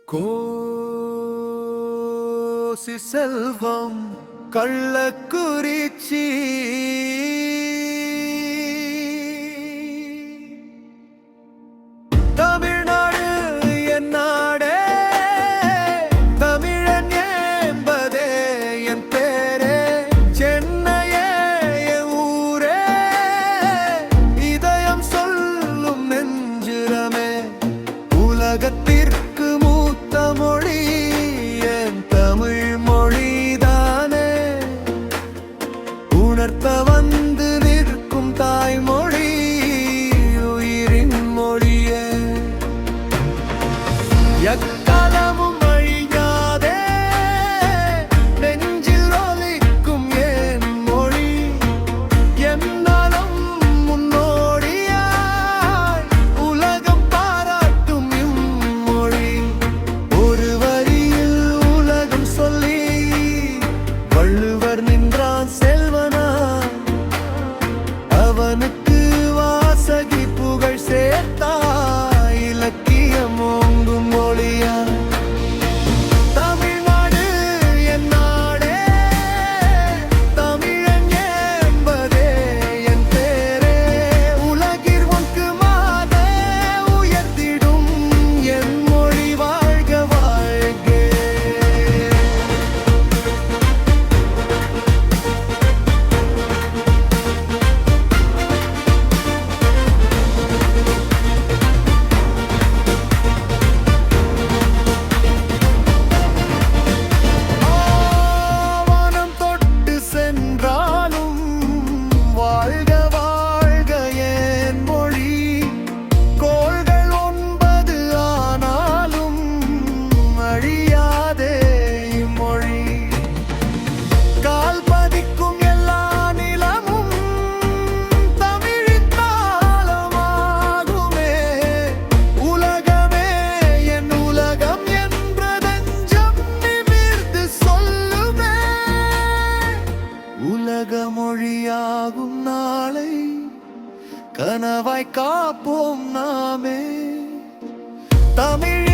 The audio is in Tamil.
கோசி செல்வம் கள்ளக்குறிச்சி தமிழ்நாடு என் நாடே, தமிழன் என்பதே என் பேரே, சென்னையே என் ஊரே, இதயம் சொல்லும் நெஞ்சுரமே, உலகத்திற்கு மூத்த மொழி என் தமிழ் மொழிதானே, உணர்த்த வந்து நிற்கும் தாய்மொழி உயிரின் மொழியே, எக்காலமும் அழியாதே நெஞ்சில் ஒலிக்கும் என் மொழி, என்னாலும் முன்னோடியாய் உலகம் பாராட்டும் இம்மொழி, ஒரு வரியில் உலகம் சொல்லி வள்ளுவர் நின்றான் செல்வனா, அவனுக்கு வாசகி புகழ் சேர்த்தா இலக்கியம் ஓங்கும் மொழியா, தமிழ்நாடு என் நாடே, தமிழன் என்பதே என் பேரே, உலகிற் ஒன்று மாத உயர்த்திடும் என் மொழி வாழ்க வாழ்க. வானம் தொட்டு சென்றாலும் வாழ்க வாழ்க என் மொழி, கோள்கள் 9 ஆனாலும் அழியாதே இம்மொழி, கால் பதிக்கும் எல்லா நிலமும் தமிழின் தாளமாகுமே, உலகமே என் உலகம் என்றதெஞ்சம் நிமிர்ந்து சொல்லுமே, உலக மொழியாகும் நாளை கனவாய் காப்போம் நாமே, தமிழ்